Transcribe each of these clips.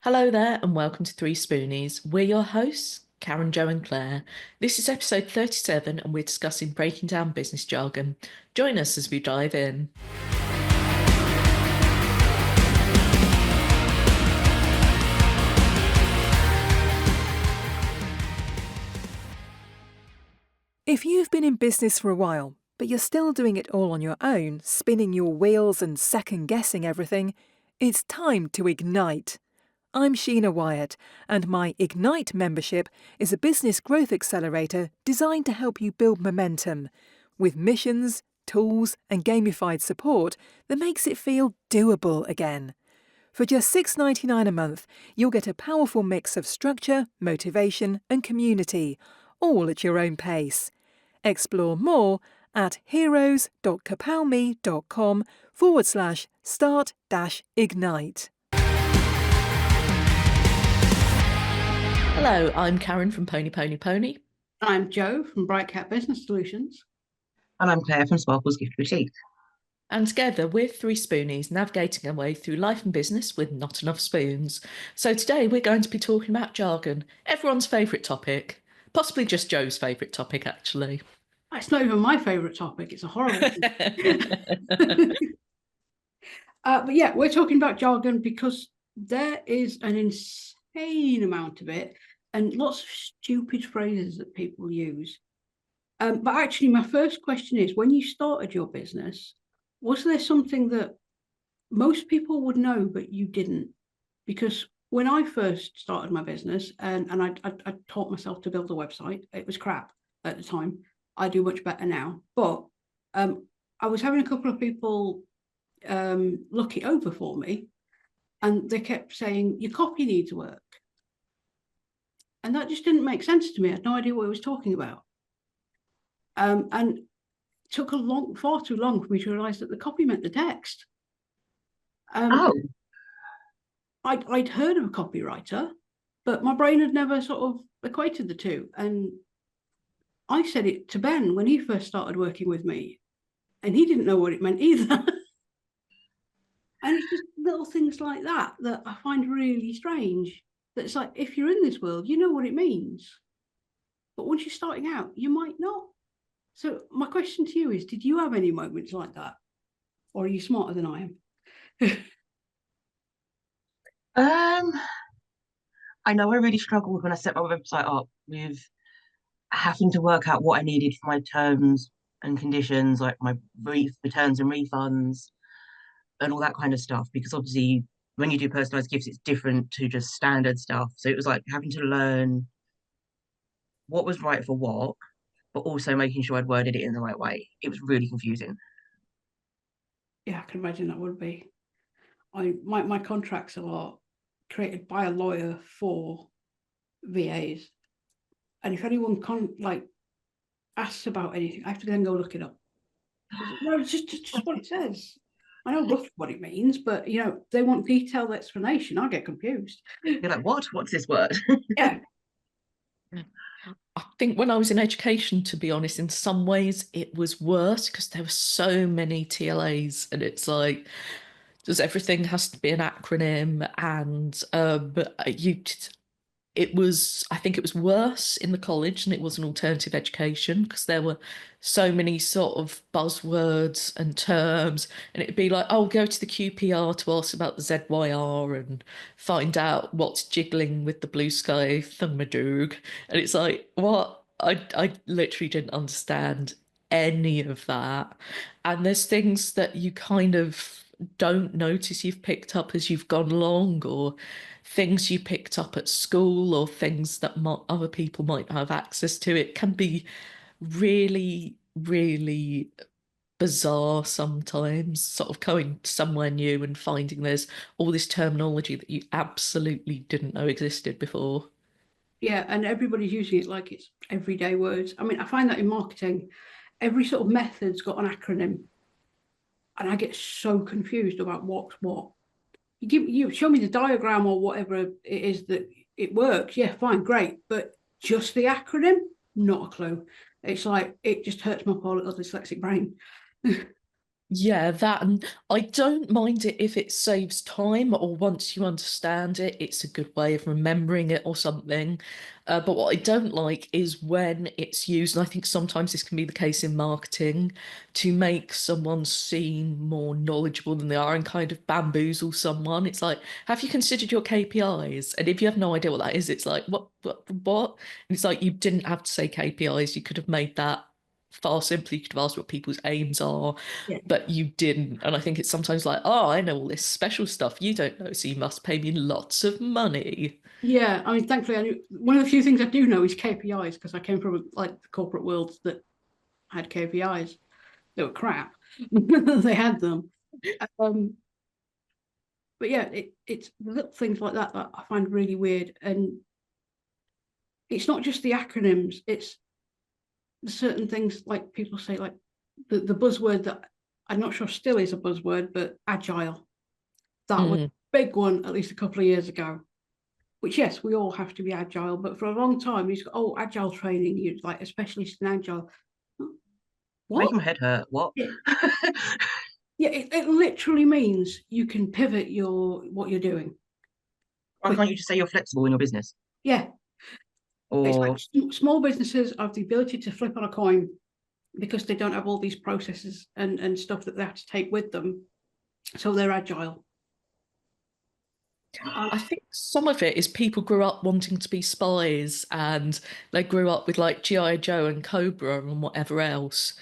Hello there, and welcome to 3Spoonies. We're your hosts, Karen, Joe, and Claire. This is episode 37, and we're discussing breaking down business jargon. Join us as we dive in. If you've been in business for a while, but you're still doing it all on your own, spinning your wheels and second-guessing everything, it's time to ignite. I'm Sheena Wyatt, and my Ignite membership is a business growth accelerator designed to help you build momentum, with missions, tools, and gamified support that makes it feel doable again. For just $6.99 a month, you'll get a powerful mix of structure, motivation, and community, all at your own pace. Explore more at heroes.capalme.com/start-ignite. Hello, I'm Karen from Pony Pony Pony. I'm Joe from Bright Cat Business Solutions. And I'm Claire from Sparkle's Gift Boutique. And together we're 3Spoonies, navigating our way through life and business with not enough spoons. So today we're going to be talking about jargon, everyone's favourite topic. Possibly just Joe's favourite topic, actually. It's not even my favourite topic. It's a horrible thing. But yeah, we're talking about jargon because there is an insane amount of it and lots of stupid phrases that people use. But actually, my first question is, when you started your business, was there something that most people would know, but you didn't? Because when I first started my business and I taught myself to build a website, it was crap at the time. I do much better now. But I was having a couple of people look it over for me, and they kept saying, your copy needs work. And that just didn't make sense to me. I had no idea what he was talking about. And it took far too long for me to realise that the copy meant the text. I'd heard of a copywriter, but my brain had never sort of equated the two. And I said it to Ben when he first started working with me, and he didn't know what it meant either. And it's just little things like that that I find really strange. That it's like, if you're in this world, you know what it means. But once you're starting out, you might not. So my question to you is, did you have any moments like that? Or are you smarter than I am? I know I really struggled when I set my website up with having to work out what I needed for my terms and conditions, like my returns and refunds and all that kind of stuff. Because obviously, when you do personalized gifts, it's different to just standard stuff. So it was like having to learn what was right for what, but also making sure I'd worded it in the right way. It was really confusing. Yeah, I can imagine that would be. My contracts are created by a lawyer for VAs, and if anyone asks about anything, I have to then go look it up. No, it's just what it says. I know roughly what it means, but they want detailed explanation. I get confused. You're like, what? What's this word? Yeah. I think when I was in education, to be honest, in some ways it was worse because there were so many TLAs, and it's like, does everything has to be an acronym? And I think it was worse in the college than it was in alternative education because there were so many sort of buzzwords and terms, and it'd be like, oh, go to the QPR to ask about the ZYR and find out what's jiggling with the blue sky thingamadoog. And it's like, what? I literally didn't understand any of that. And there's things that you kind of don't notice you've picked up as you've gone along, or things you picked up at school, or things that other people might have access to. It can be really, really bizarre sometimes, sort of going somewhere new and finding there's all this terminology that you absolutely didn't know existed before. Yeah, and everybody's using it like it's everyday words. I mean, I find that in marketing, every sort of method's got an acronym, and I get so confused about what's what. You show me the diagram or whatever it is that it works. Yeah, fine, great, but just the acronym, not a clue. It's like, it just hurts my poor little dyslexic brain. Yeah, that, and I don't mind it if it saves time or once you understand it, it's a good way of remembering it or something. But what I don't like is when it's used, and I think sometimes this can be the case in marketing, to make someone seem more knowledgeable than they are and kind of bamboozle someone. It's like, have you considered your KPIs? And if you have no idea what that is, it's like, what? And it's like you didn't have to say KPIs, you could have made that far simpler. You could have asked what people's aims are, Yeah. but you didn't. And I think it's sometimes like, oh, I know all this special stuff you don't know, so you must pay me lots of money. Yeah, I mean, thankfully, one of the few things I do know is KPIs because I came from like the corporate world that had KPIs. They were crap. They had them. Um, but yeah, it's little things like that that I find really weird. And it's not just the acronyms, it's certain things like people say, like the buzzword that I'm not sure still is a buzzword, but agile. That was a Mm. big one at least a couple of years ago. Which, yes, we all have to be agile, but for a long time, you go, oh, agile training, you're like a specialist in agile. What? Making my head hurt. What? Yeah, yeah, it literally means you can pivot what you're doing Why quick. can't you just say you're flexible in your business? Yeah, it's Or like small businesses have the ability to flip on a coin because they don't have all these processes and stuff that they have to take with them. So they're agile. I think some of it is people grew up wanting to be spies and they grew up with like G.I. Joe and Cobra and whatever else.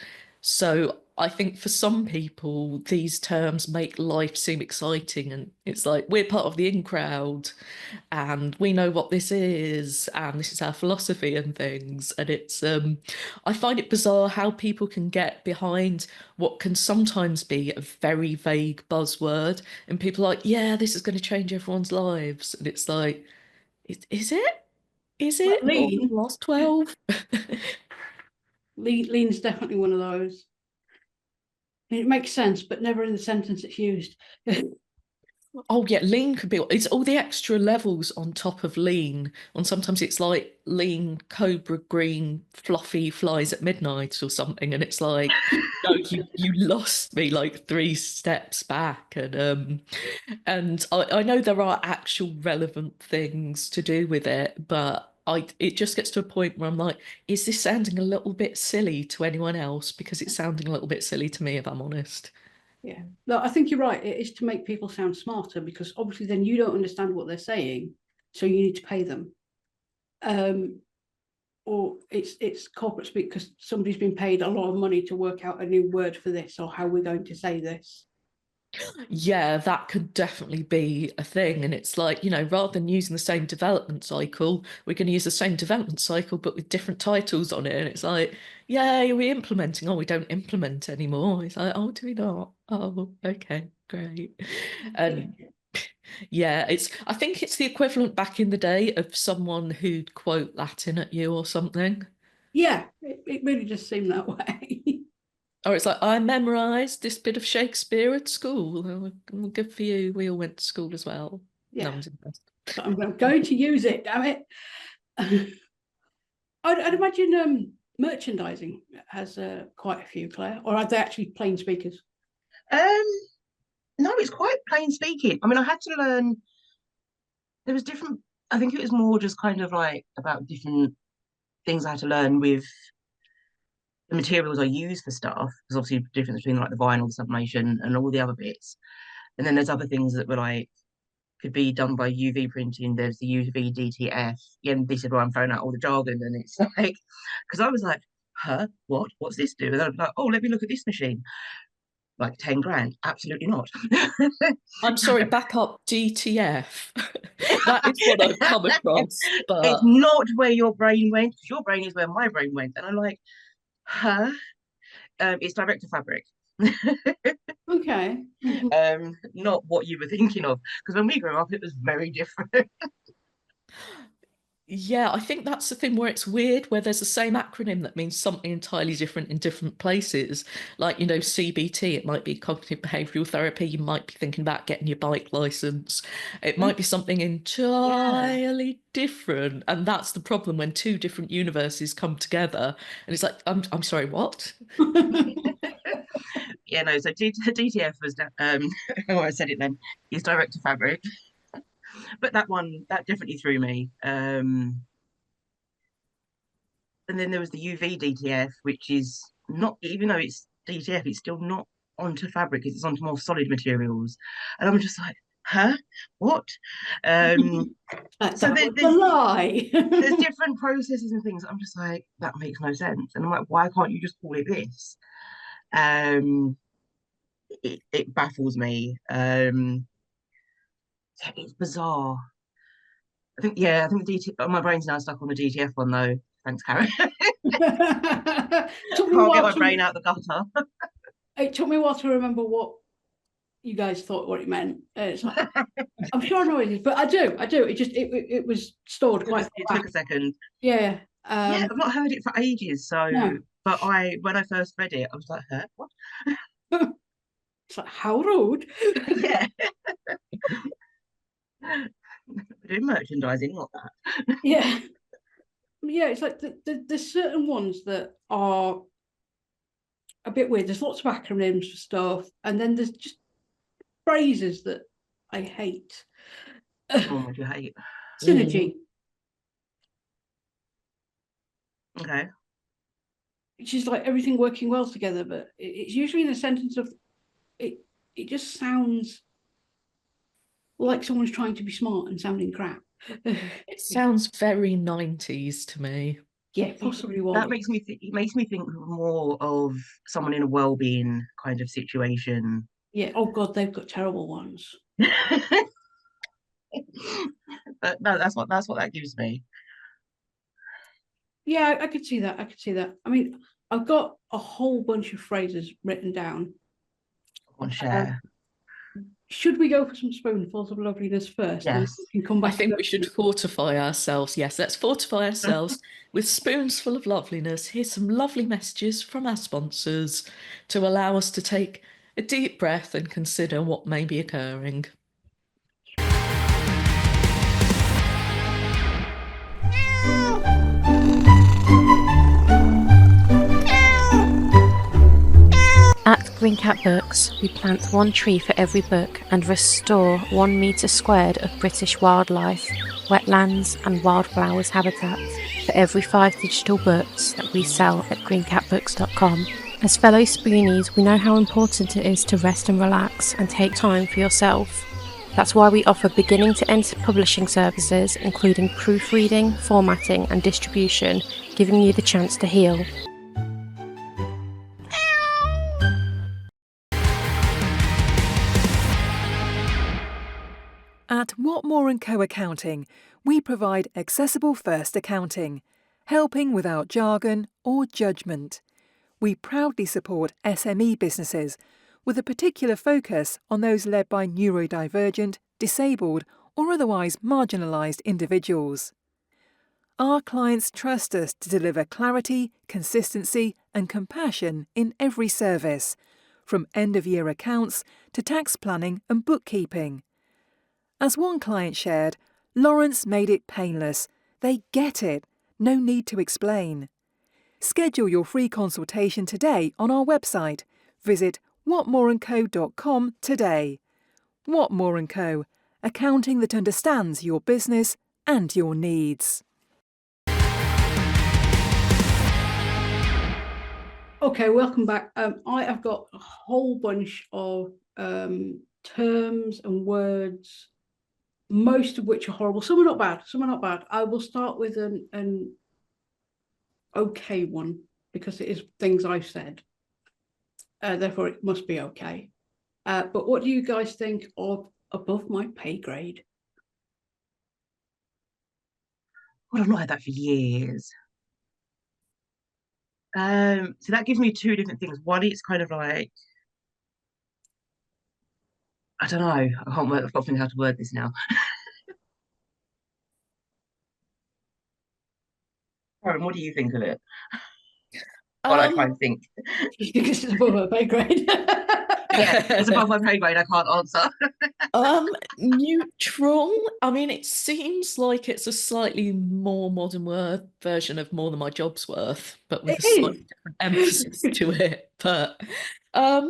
So I think for some people, these terms make life seem exciting and it's like we're part of the in crowd and we know what this is and this is our philosophy and things. And it's I find it bizarre how people can get behind what can sometimes be a very vague buzzword and people are like, yeah, this is going to change everyone's lives. And it's like, is it? Is Like it? Or the last 12? lean's definitely one of those. And it makes sense, but never in the sentence it's used. Oh yeah, lean could be, it's all the extra levels on top of lean. And sometimes it's like lean cobra green fluffy flies at midnight or something. And it's like, no, you lost me like 3 steps back. And I know there are actual relevant things to do with it, but it just gets to a point where I'm like, is this sounding a little bit silly to anyone else? Because it's sounding a little bit silly to me, if I'm honest. Yeah, no, I think you're right. It is to make people sound smarter because obviously then you don't understand what they're saying, so you need to pay them. Or it's corporate speak because somebody's been paid a lot of money to work out a new word for this or how we're going to say this. Yeah, that could definitely be a thing. And it's like, rather than using the same development cycle, we're going to use the same development cycle, but with different titles on it. And it's like, yay, are we implementing? Oh, we don't implement anymore. It's like, oh, do we not? Oh, okay, great. And yeah, I think it's the equivalent back in the day of someone who'd quote Latin at you or something. Yeah, it really just seemed that way. Or it's like, I memorized this bit of Shakespeare at school. Oh, well, good for you. We all went to school as well. No Yeah, one's impressed. but I'm going to use it, damn it. I'd imagine merchandising has quite a few, Claire, or are they actually plain speakers? um, no, it's quite plain speaking. I mean, I had to learn. There was different. I think it was more just kind of like about different things I had to learn with the materials I use for stuff. There's obviously a difference between like the vinyl, sublimation, and all the other bits. And then there's other things that were like could be done by UV printing. There's the UV DTF. Yeah, and this is where I'm throwing out all the jargon, and it's like because I was like, huh, what? What's this do? And I was like, oh, let me look at this machine. Like 10 grand? Absolutely not. I'm sorry, back up DTF. That is what I've come across, It's but not where your brain went, because your brain is where my brain went. And I'm like, huh? It's direct to fabric. Okay. Not what you were thinking of. Because when we grew up, it was very different. yeah, I think that's the thing where it's weird, where there's the same acronym that means something entirely different in different places. Like, CBT, it might be cognitive behavioral therapy. You might be thinking about getting your bike license. It might be something Yeah. entirely different. And that's the problem when two different universes come together. And it's like, I'm sorry, what? yeah, no. So DTF was oh, I said it then. He's direct to fabric, but that definitely threw me. And then there was the UV DTF, which is not, even though it's DTF, it's still not onto fabric, it's onto more solid materials. And I'm just like, huh? What? Um, so That was a there's lie. there's different processes and things. I'm just like, that makes no sense. And I'm like, why can't you just call it this? Um, it baffles me. It's bizarre. I think the DT, my brain's now stuck on the DTF one though. Thanks, Karen. Took me a Can't get while my brain out the gutter. it took me a while to remember what you guys thought what it meant. It's like, I'm sure I know what it is, but I do. It was stored quite far It back. took a second. Yeah. Yeah, I've not heard it for ages. So, No. but when I first read it, I was like, huh? What? It's like, how rude. Yeah. We're doing merchandising, not that. Yeah. Yeah, it's like there's certain ones that are a bit weird. There's lots of acronyms for stuff, and then there's just phrases that I hate. Oh, what do you hate? Synergy, Okay. which is like everything working well together, but it's usually in a sentence of it. It just sounds like someone's trying to be smart and sounding crap. It sounds very 90s to me. Yeah, possibly was. That makes me think. It makes me think more of someone in a well-being kind of situation. Yeah. Oh God, they've got terrible ones. But no, that's what that gives me. Yeah, I could see that. I could see that. I mean, I've got a whole bunch of phrases written down. On share. Should we go for some spoonfuls of loveliness first? And Yes. we can come back. I think we should fortify ourselves. Yes, let's fortify ourselves with spoons full of loveliness. Here's some lovely messages from our sponsors to allow us to take a deep breath and consider what may be occurring. At Green Cat Books, we plant one tree for every book and restore 1 metre squared of British wildlife, wetlands and wildflowers habitat for every 5 digital books that we sell at greencatbooks.com. As fellow Spoonies, we know how important it is to rest and relax and take time for yourself. That's why we offer beginning to end publishing services, including proofreading, formatting and distribution, giving you the chance to heal. At Whatmore & Co Accounting, we provide accessible first accounting, helping without jargon or judgment. We proudly support SME businesses with a particular focus on those led by neurodivergent, disabled or otherwise marginalised individuals. Our clients trust us to deliver clarity, consistency and compassion in every service, from end-of-year accounts to tax planning and bookkeeping. As one client shared, Lawrence made it painless. They get it. No need to explain. Schedule your free consultation today on our website. Visit whatmoreandco.com today. Whatmore & Co. Accounting that understands your business and your needs. Okay, welcome back. I have got a whole bunch of terms and words, most of which are horrible. Some are not bad. Some are not bad. I will start with an okay one because it is things I've said. Therefore, it must be okay. But what do you guys think of above my pay grade? Well, I've not had that for years. So that gives me two different things. One, it's kind of like, I don't know. I've got to think how to word this now. Karen, what do you think of it? While I try and think. You think this is above my pay grade? Yeah, it's above my pay grade. I can't answer. Neutral. I mean, it seems like it's a slightly more modern word version of more than my job's worth, but with It a slightly is. different emphasis to it. But I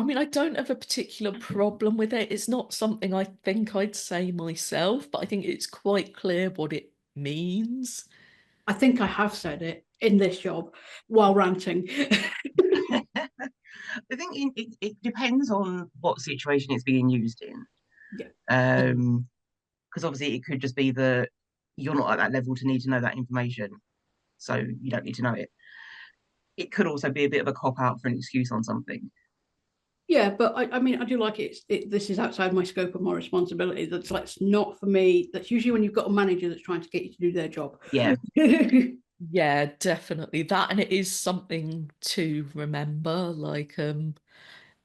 mean, I don't have a particular problem with it. It's not something I think I'd say myself, but I think it's quite clear what it means. I think I have said it in this job while ranting. I think it depends on what situation it's being used in. Yeah. Because obviously it could just be that you're not at that level to need to know that information, so you don't need to know it. It could also be a bit of a cop out for an excuse on something. Yeah, but I mean, I do like it. This is outside my scope of my responsibility. That's like not for me. That's usually when you've got a manager that's trying to get you to do their job. Yeah. Yeah, definitely that, and it is something to remember. Like,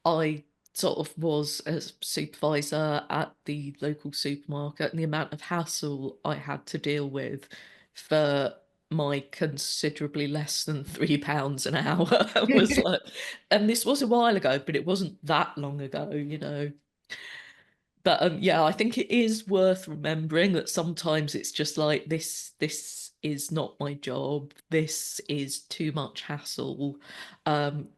I sort of was a supervisor at the local supermarket, and the amount of hassle I had to deal with for my considerably less than £3 an hour was like, and this was a while ago, but it wasn't that long ago, you know. But yeah, I think it is worth remembering that sometimes it's just like this is not my job. This is too much hassle.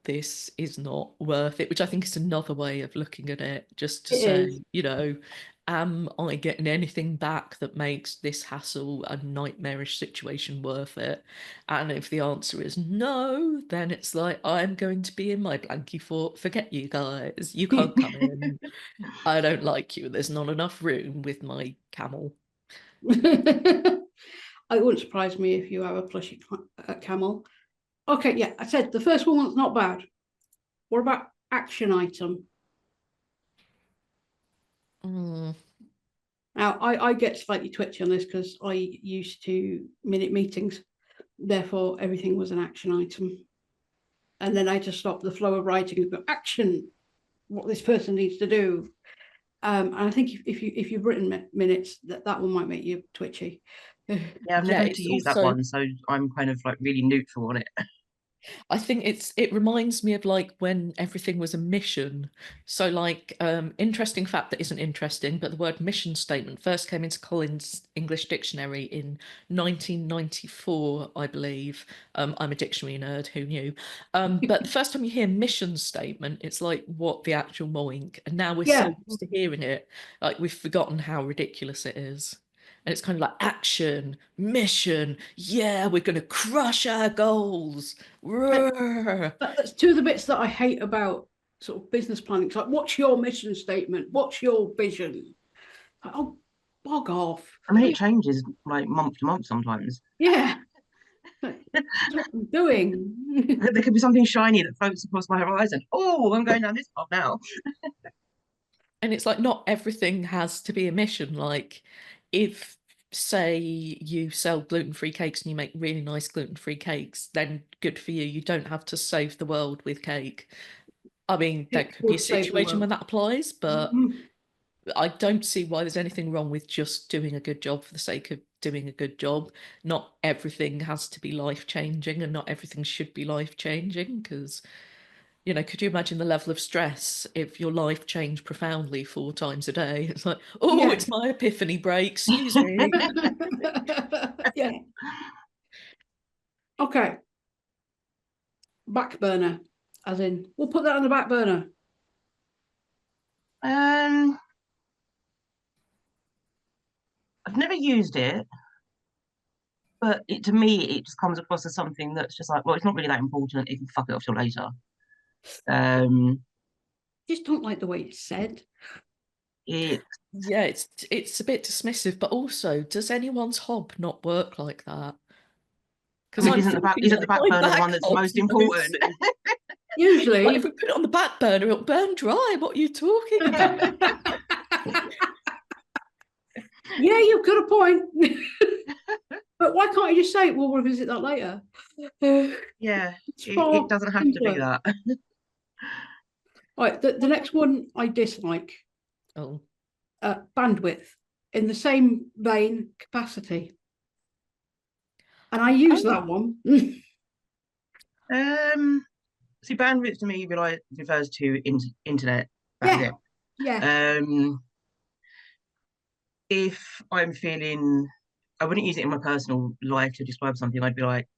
This is not worth it, which I think is another way of looking at it, just to It is. say, you know, am I getting anything back that makes this hassle a nightmarish situation worth it? And if the answer is no, then it's like, I'm going to be in my blankie fort. Forget you guys. You can't come in. I don't like you. There's not enough room with my camel. It wouldn't surprise me if you have a plushy camel. Okay, yeah, I said the first one was not bad. What about action item? Mm. Now, I get slightly twitchy on this because I used to minute meetings. Therefore, everything was an action item. And then I just stopped the flow of writing and go, action, what this person needs to do. And I think if you've written minutes, that one might make you twitchy. Yeah, I've Yeah, never had to it's use that also, one, so I'm kind of like really neutral on it. I think it reminds me of like when everything was a mission. So like interesting fact that isn't interesting, but the word mission statement first came into Collins English Dictionary in 1994, I believe. I'm a dictionary nerd, who knew? But the first time you hear mission statement, it's like what the actual moink. And now we're Yeah, so used to hearing it, like we've forgotten how ridiculous it is. And it's kind of like action, mission, yeah, we're gonna crush our goals. Roar. that's two of the bits that I hate about sort of business planning. It's like, what's your mission statement? What's your vision? Like, oh, bog off. I mean, it changes like month to month sometimes. Yeah, that's what I'm doing. There could be something shiny that floats across my horizon. Oh, I'm going down this path now. And it's like not everything has to be a mission. Like if say you sell gluten-free cakes and you make really nice gluten-free cakes, then good for you. You don't have to save the world with cake. I mean, there It could be a would save the situation world. when that applies, but Mhm. I don't see why there's anything wrong with just doing a good job for the sake of doing a good job. Not everything has to be life-changing and not everything should be life-changing because, you know, could you imagine the level of stress if your life changed profoundly 4 times a day? It's like, oh, Yeah. it's my epiphany break, excuse me. Yeah. Okay. Back burner, as in, we'll put that on the back burner. Um, I've never used it, but to me, it just comes across as something that's just like, well, it's not really that important. You can fuck it off till later. Um, Just don't like the way it's said. it Yeah, it's a bit dismissive, but also, does anyone's hob not work like that? I Because mean, I'm thinking isn't the like back my burner the one back that's the hob's most important? like if Usually. we put it on the back burner, it'll burn dry. What are you talking about? Yeah, you've got a point. But why can't you just say, we'll revisit that later? Yeah, It's it far doesn't have to do simpler. that. Right, the next one I dislike, Oh, bandwidth, in the same vein, capacity. And I use oh, that one. See, bandwidth to me refers to internet. That's Yeah, it. yeah. Um, if I'm feeling, I wouldn't use it in my personal life to describe something. I'd be like,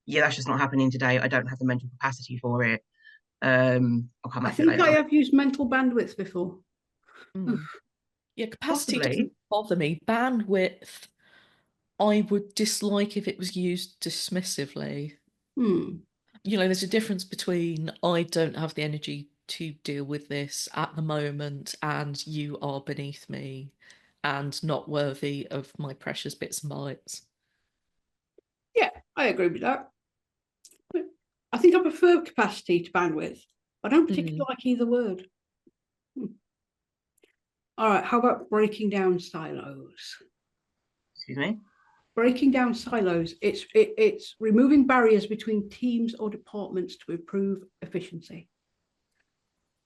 yeah, that's just not happening today. I don't have the mental capacity for it. I'll come I back to it think I later. have used mental bandwidth before. Mm. Yeah, capacity Possibly. doesn't bother me. Bandwidth, I would dislike if it was used dismissively. Hmm. There's a difference between I don't have the energy to deal with this at the moment and you are beneath me and not worthy of my precious bits and bytes. Yeah, I agree with that. But I think I prefer capacity to bandwidth. I don't particularly like either word. All right, how about breaking down silos? Excuse me. Breaking down silos, it's removing barriers between teams or departments to improve efficiency.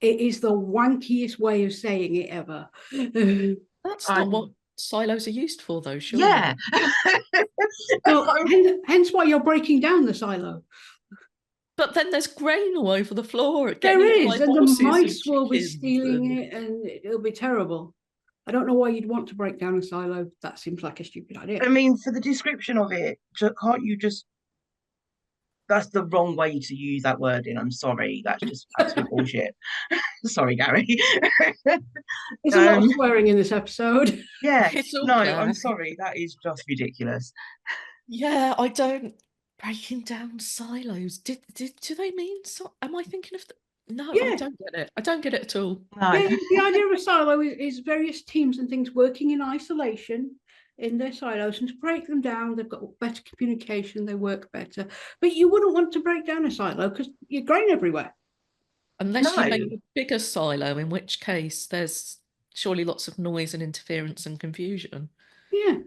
It is the wankiest way of saying it ever. That's I not what silos are used for, though, yeah. surely. Well, hence why you're breaking down the silo. But then there's grain all over the floor, getting There eaten is, by and the horses and mice will be chickens. stealing And it, and it'll be terrible. I don't know why you'd want to break down a silo. That seems like a stupid idea. I mean, for the description of it, can't you just? That's the wrong way to use that wording. I'm sorry. That's just absolute bullshit. Sorry, Gary. There's a lot um, of swearing in this episode. yeah. it's all No, I'm black. sorry. That is just ridiculous. Yeah, I don't breaking down silos. Do they mean so? Am I thinking of no, I Yeah, don't get it. I don't get it at all. No. yeah. The idea of a silo is various teams and things working in isolation in their silos, and to break them down, they've got better communication, they work better. But you wouldn't want to break down a silo because you're grain everywhere. Unless you make No. a bigger silo, in which case there's surely lots of noise and interference and confusion. Yeah.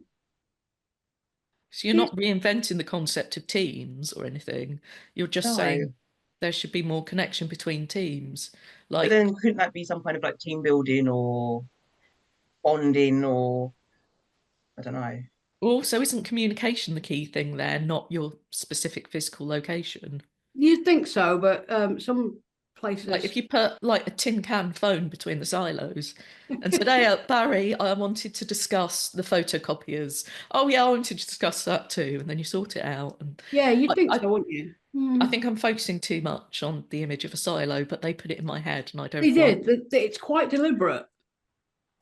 So you're not reinventing the concept of teams or anything. You're just No. saying there should be more connection between teams. But Like, then couldn't that be some kind of like team building or bonding or I don't know. also, isn't communication the key thing there, not your specific physical location? You'd think so, but some Like places. if you put like a tin can phone between the silos and said, "Hey, Barry, I wanted to discuss the photocopiers." Oh yeah, I wanted to discuss that too, and then you sort it out. And Yeah, you'd I, think I, so, wouldn't you? I think I'm focusing too much on the image of a silo, but they put it in my head, and I They don't like. did. It's quite deliberate.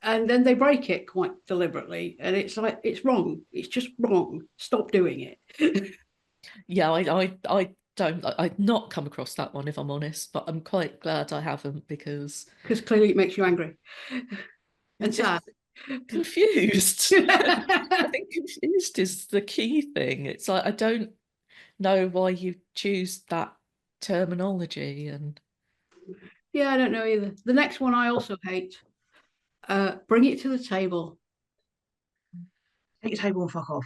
And then they break it quite deliberately. And it's like, it's wrong. It's just wrong. Stop doing it. Yeah, I don't. I've not come across that one, if I'm honest, but I'm quite glad I haven't because Because clearly it makes you angry and I'm just sad. confused. I think confused is the key thing. It's like I don't know why you choose that terminology and Yeah, I don't know either. The next one I also hate. Bring it to the table. Take your table and fuck off.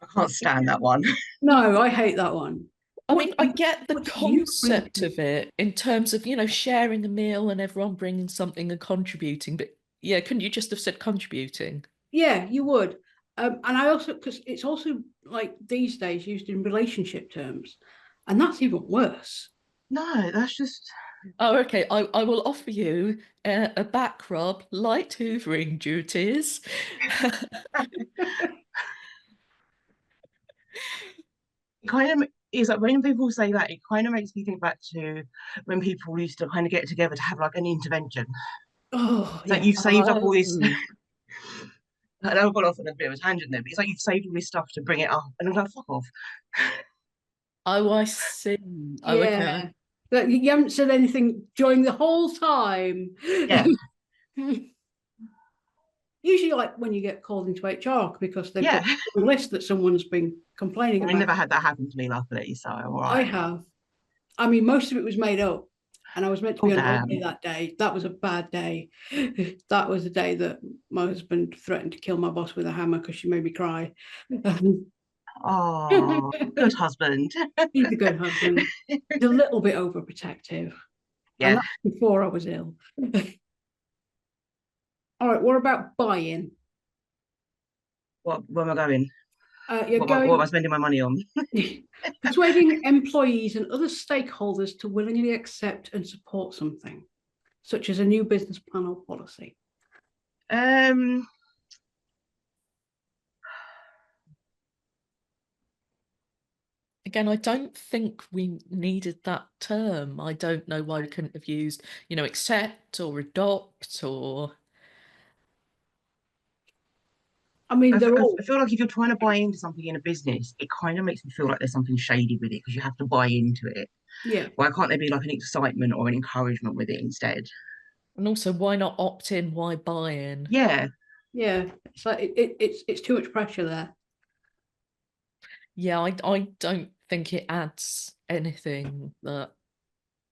I can't stand that one. No, I hate that one. I mean, I get the what do you bring concept to of it in terms of, sharing a meal and everyone bringing something and contributing, but yeah, couldn't you just have said contributing? Yeah, you would. And I also, because it's also like these days used in relationship terms, and that's even worse. No, that's just Oh, okay. I will offer you a back rub, light hoovering duties. kind of is like when people say that, it kind of makes me think back to when people used to kind of get together to have like an intervention. Oh, It's like yeah. you've saved up all this. Oh. I know I've gone off on a bit of a tangent there, but it's like you've saved all this stuff to bring it up, and I'm like, fuck off. Oh, I see. Oh, okay. Yeah. But you haven't said anything during the whole time. Yeah, Usually, like when you get called into HR because they've yeah. got a list that someone's been complaining I about. never had that happen to me, luckily, so all I right. have. I mean, most of it was made up. And I was meant to be on holiday Damn. that day. That was a bad day. That was the day that my husband threatened to kill my boss with a hammer because she made me cry. Oh, good husband. He's a good husband. He's a little bit overprotective. And Yeah. that's before I was ill. All right, what about buy-in? Where am I going? You're What am I going spending my money on? persuading employees and other stakeholders to willingly accept and support something. such as a new business plan or policy? Again, I don't think we needed that term. I don't know why we couldn't have used, accept or adopt or. I mean, they're all. I feel like if you're trying to buy into something in a business, it kind of makes me feel like there's something shady with it because you have to buy into it. Yeah. Why can't there be like an excitement or an encouragement with it instead? And also, why not opt in? Why buy in? Yeah. Yeah. It's like it's too much pressure there. Yeah, I don't think it adds anything that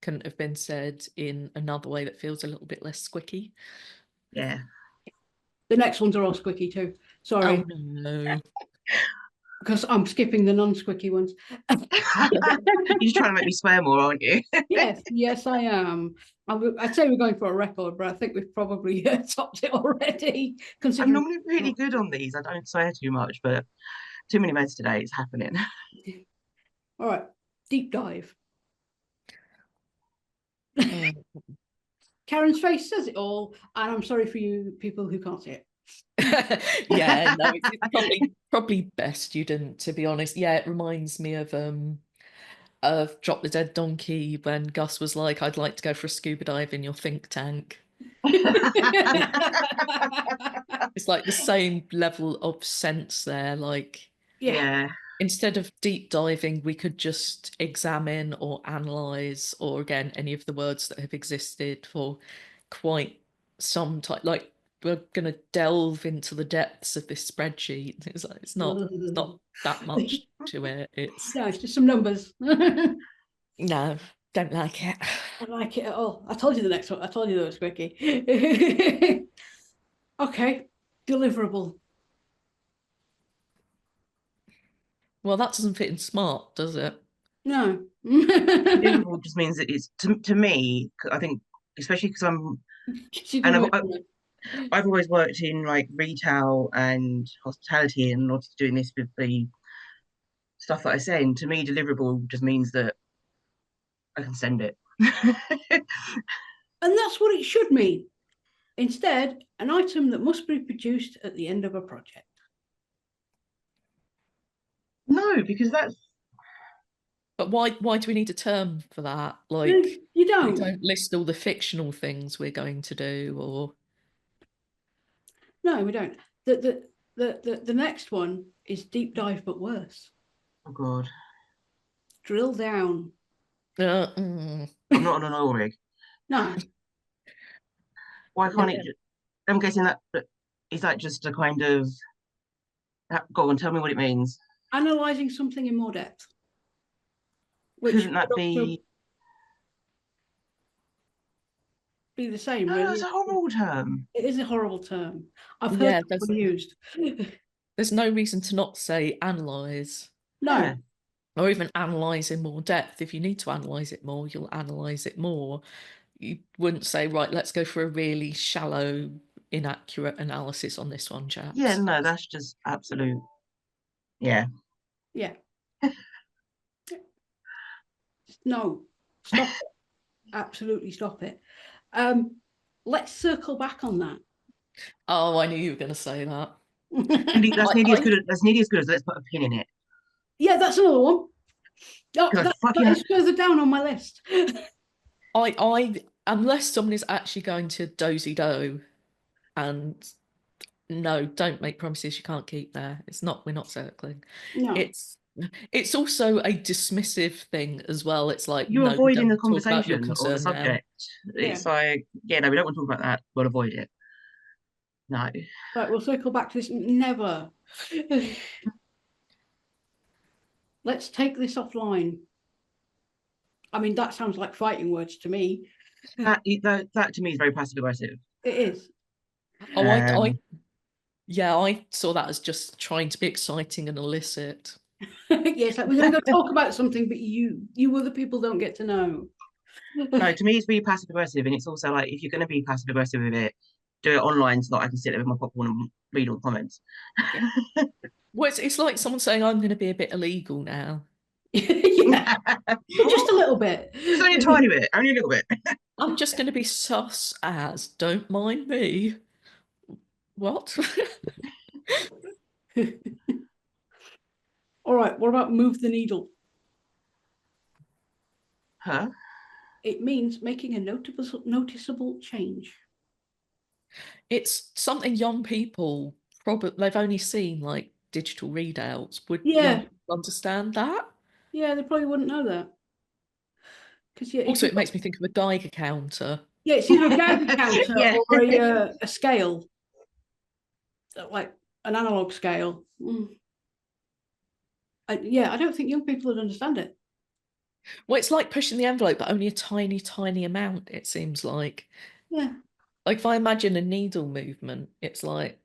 couldn't have been said in another way that feels a little bit less squicky. Yeah. The next ones are all squicky too. Sorry. Oh no. Because I'm skipping the non-squicky ones. You're just trying to make me swear more, aren't you? Yes, I am. I'd say we're going for a record, but I think we've probably topped it already. I'm normally really good on these. I don't swear too much, but too many meds today. It's happening. All right, deep dive. Karen's face says it all, and I'm sorry for you people who can't see it. Yeah, no, it's probably best you didn't, to be honest. Yeah, it reminds me of Drop the Dead Donkey when Gus was like, I'd like to go for a scuba dive in your think tank. It's like the same level of sense there. Like, Yeah. instead of deep diving, we could just examine or analyze, or again, any of the words that have existed for quite some time. Like, we're going to delve into the depths of this spreadsheet. It's not that much to it. It's just some numbers. no, don't like it. I like it at all. I told you the next one. I told you that was quickie. Okay, deliverable. Well, that doesn't fit in smart, does it? No. Deliverable just means that it's to me. I think, especially because I've always worked in like retail and hospitality, and not doing this with the stuff that I send. To me, deliverable just means that I can send it. And that's what it should mean. Instead, an item that must be produced at the end of a project. No, because that's. But why do we need a term for that? Like, you don't. We don't list all the fictional things we're going to do, or. No, we don't. The next one is deep dive, but worse. Oh God. Drill down. I'm not on an oil rig. No. Why can't it? I'm guessing that is that just a kind of. Go on, tell me what it means. Analysing something in more depth. Couldn't that be the same? No, really. that's a horrible term. It is a horrible term. I've heard it used. There's no reason to not say analyse. No. Yeah. Or even analyse in more depth. If you need to analyse it more, you'll analyse it more. You wouldn't say, right, let's go for a really shallow, inaccurate analysis on this one, chaps. Yeah, no, that's just absolute. Yeah. Yeah. No, stop it. Absolutely stop it. Let's circle back on that. Oh, I knew you were going to say that. That's nearly as good as let's put a pin in it. Yeah, that's another one. Oh, that is further down on my list. I unless someone is actually going to dozy-do, and no, don't make promises you can't keep there. We're not circling. No. It's also a dismissive thing as well. It's like you're avoiding the conversation or the subject. Yeah. It's like, no, we don't want to talk about that. We'll avoid it. No. Right, we'll circle back to this. Never. Let's take this offline. I mean, that sounds like fighting words to me. That to me is very passive aggressive. It is. Oh, I saw that as just trying to be exciting and illicit. Yes, like we're going to go talk about something, but you other people don't get to know. No, to me it's really passive aggressive, and it's also like if you're going to be passive aggressive with it, do it online so that I can sit there with my popcorn and read all the comments. Yeah. Well, it's like someone saying I'm going to be a bit illegal now. Yeah, just a little bit. Just only a tiny bit, only a little bit. I'm just going to be sus as, don't mind me. What? All right, what about move the needle? Huh? It means making a noticeable change. It's something young people probably, they've only seen like digital readouts. Would young Yeah, people understand that? yeah, they probably wouldn't know that. Because yeah, if Also, you've it got, makes me think of a Geiger counter. yeah, it's either a Geiger counter Yeah. or a scale, like an analog scale. Yeah, I don't think young people would understand it. Well, it's like pushing the envelope, but only a tiny, tiny amount, it seems like. Yeah. Like if I imagine a needle movement, it's like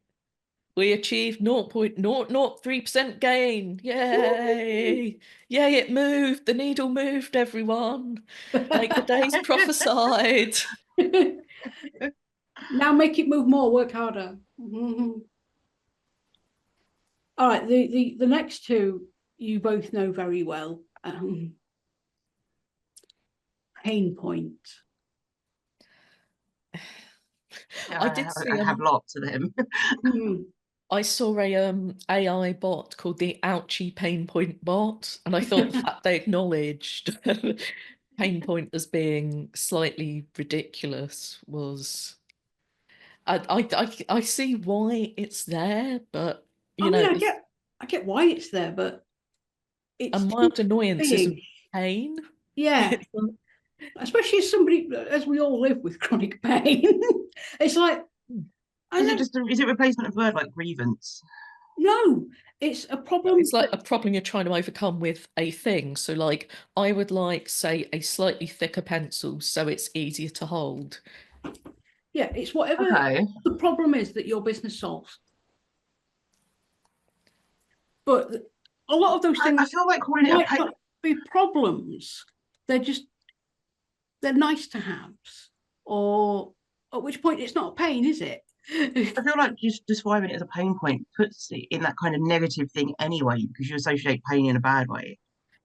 we achieved 0.003% gain. Yay! Yay, it moved. The needle moved, everyone. Like the days prophesied. Now make it move more, work harder. All right, the next two you both know very well. Pain point. I did see I have lots of them. I saw a AI bot called the Ouchie Pain Point bot, and I thought the fact they acknowledged pain point as being slightly ridiculous was I see why it's there, but I you mean, know, I get why it's there, but a it's too mild annoyance isn't big. pain. Yeah, It's like, especially as somebody, as we all live with chronic pain. It's like, I Is it don't just is it replacement of word like grievance? know. It's a problem it's like that, a problem you're trying to overcome with a thing. So like I would like, say, a slightly thicker pencil so it's easier to hold. yeah, it's whatever Okay. the problem is that your business solves. But a lot of those I things feel like calling it a might pain. not be problems. They're nice to haves, or at which point it's not a pain, is it? I feel like just describing it as a pain point puts it in that kind of negative thing anyway, because you associate pain in a bad way.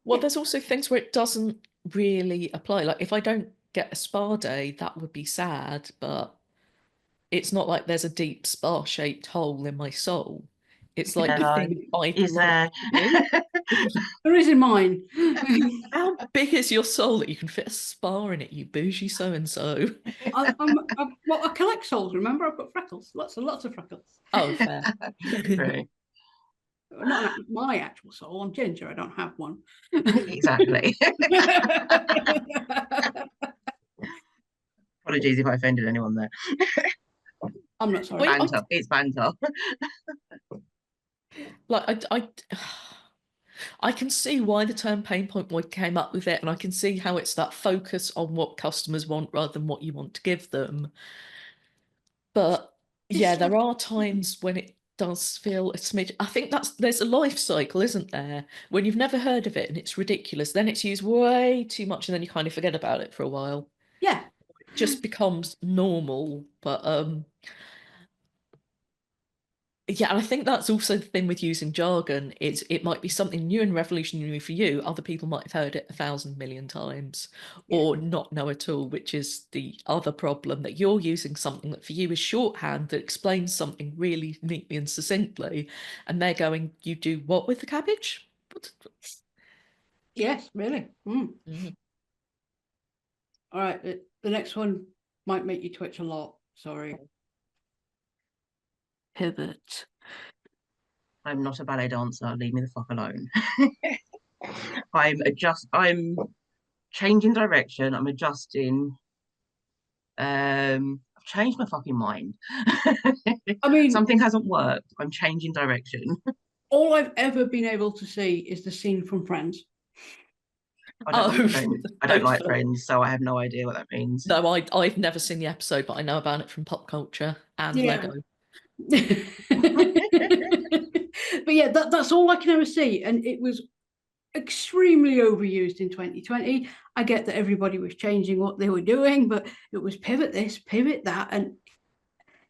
Well, there's also things where it doesn't really apply. Like if I don't get a spa day, that would be sad, but it's not like there's a deep spa-shaped hole in my soul. It's like the Hello, thing I'd is like there? to do. There is in mine. How big is your soul that you can fit a spa in it, you bougie so-and-so? Well, I collect souls. Remember, I've got freckles, lots and lots of freckles. Oh, fair. True. Not my actual soul. I'm ginger. I don't have one. Exactly. Apologies if I offended anyone there. I'm not sorry. Wait, Banter. It's banter. like I can see why the term pain point boy came up with it, and I can see how it's that focus on what customers want rather than what you want to give them. But yeah, there are times when it does feel a smidge. I think there's a life cycle, isn't there? When you've never heard of it and it's ridiculous, then it's used way too much, and then you kind of forget about it for a while. Yeah. It just becomes normal. But yeah, and I think that's also the thing with using jargon. It might be something new and revolutionary for you. Other people might have heard it 1,000 million times Yeah. or not know at all, which is the other problem, that you're using something that for you is shorthand that explains something really neatly and succinctly, and they're going, you do what with the cabbage? Yes, really. Mhm. All right. The next one might make you twitch a lot. Sorry. Pivot. I'm not a ballet dancer. Leave me the fuck alone. I'm changing direction. I'm adjusting. I've changed my fucking mind. I mean, Something hasn't worked. I'm changing direction. all I've ever been able to see is the scene from Friends. I don't like Oh, Friends. I don't oh, like sorry. Friends, so I have no idea what that means. No, I've never seen the episode, but I know about it from pop culture and Yeah. Lego. But yeah, that's all I can ever see. And it was extremely overused in 2020. I get that everybody was changing what they were doing, but it was pivot this, pivot that. And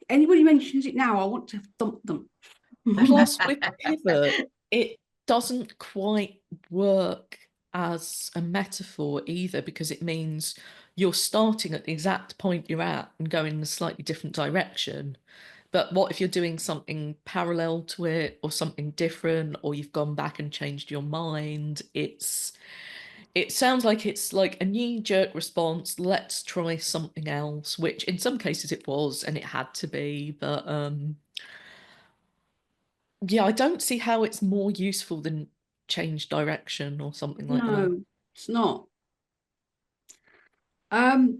anybody mentions it now, I want to thump them. Plus, with pivot, it doesn't quite work as a metaphor either, because it means you're starting at the exact point you're at and going in a slightly different direction. But what if you're doing something parallel to it or something different, or you've gone back and changed your mind? It sounds like it's like a knee-jerk response, let's try something else, which in some cases it was and it had to be, but yeah, I don't see how it's more useful than change direction or something like that. No, it's not. Oh,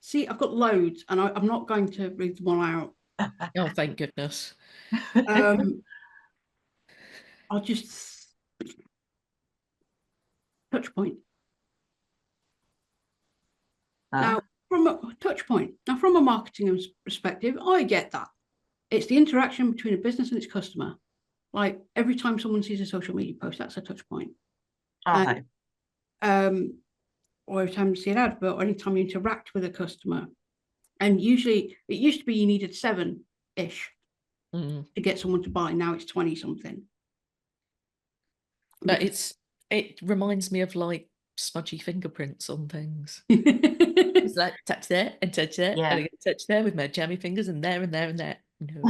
see, I've got loads, and I'm not going to read them all out. Oh, thank goodness. I'll just touch point. Now, from a touch point, from a marketing perspective, I get that. It's the interaction between a business and its customer. Like every time someone sees a social media post, that's a touch point. Okay. Or every time you see an advert, or anytime you interact with a customer. And usually, it used to be you needed 7-ish to get someone to buy. Now it's 20 something. But it reminds me of like smudgy fingerprints on things. It's like touch there and touch there, Yeah. and I get touch there with my jammy fingers, and there and there and there. No.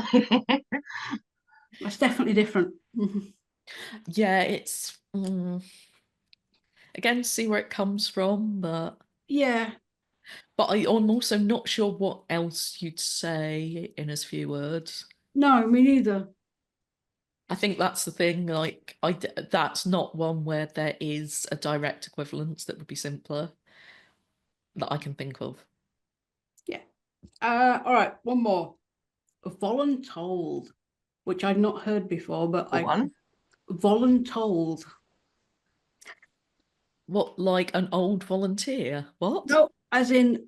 That's definitely different. Yeah, it's again, see where it comes from, but Yeah. But I'm also not sure what else you'd say in as few words. No, me neither. I think that's the thing. Like, that's not one where there is a direct equivalence that would be simpler that I can think of. Yeah. All right, one more. Voluntoled, which I'd not heard before, but Voluntoled. What, like an old volunteer? What? No, as in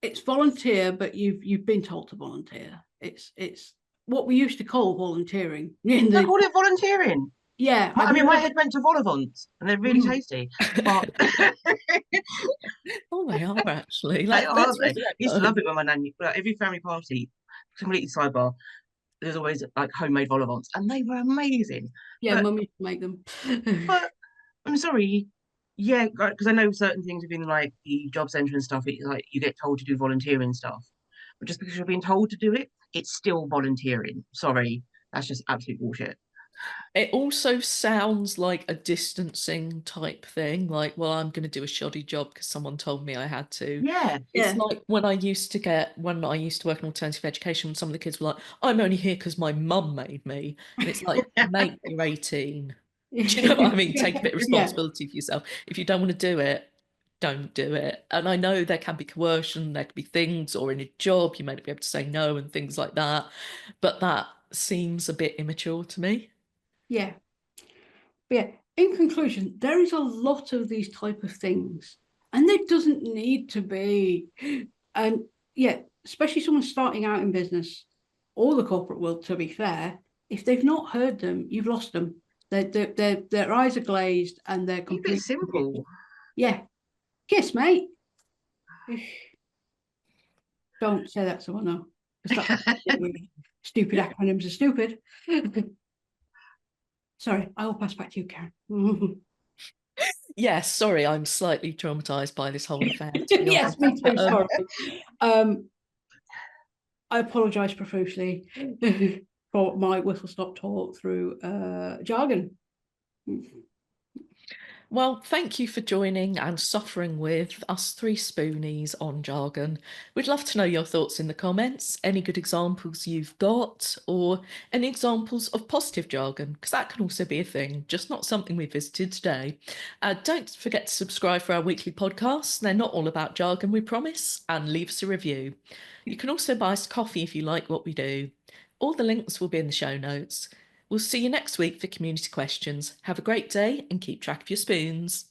it's volunteer, but you've been told to volunteer. It's what we used to call volunteering. They call it volunteering. Yeah. I mean, my head went to vol-au-vents, and they're really tasty. But Oh, they are actually. they are. Let's I used to love it. it when my nan, like, every family party, completely sidebar, there's always like homemade vol-au-vents, and they were amazing. Yeah, Mum used to make them. But I'm sorry, yeah, because I know certain things within like the job centre and stuff, it's like you get told to do volunteering stuff, but just because you're being told to do it, it's still volunteering. Sorry, that's just absolute bullshit. It also sounds like a distancing type thing, like, well, I'm going to do a shoddy job because someone told me I had to. Yeah. It's like when I used to work in alternative education, some of the kids were like, I'm only here because my mum made me. And it's like, mate, you're 18. Do you know what I mean? Take a bit of responsibility for yourself. If you don't want to do it, don't do it. And I know there can be coercion, there can be things, or in a job, you might be able to say no and things like that. But that seems a bit immature to me. Yeah. But yeah, in conclusion, there is a lot of these type of things, and there doesn't need to be. And yeah, especially someone starting out in business or the corporate world, to be fair, if they've not heard them, you've lost them. Their eyes are glazed and they're completely simple. Yeah. Kiss, mate. Don't say that to someone, no. Stupid acronyms are stupid. Sorry, I will pass back to you, Karen. Yes, sorry, I'm slightly traumatized by this whole affair. Yes, me too, sorry. I apologise profusely for my whistle-stop talk through jargon. Well, thank you for joining and suffering with us 3Spoonies on jargon. We'd love to know your thoughts in the comments, any good examples you've got, or any examples of positive jargon, because that can also be a thing, just not something we visited today. Don't forget to subscribe for our weekly podcasts. They're not all about jargon, we promise, and leave us a review. You can also buy us coffee if you like what we do. All the links will be in the show notes. We'll see you next week for community questions. Have a great day and keep track of your spoons.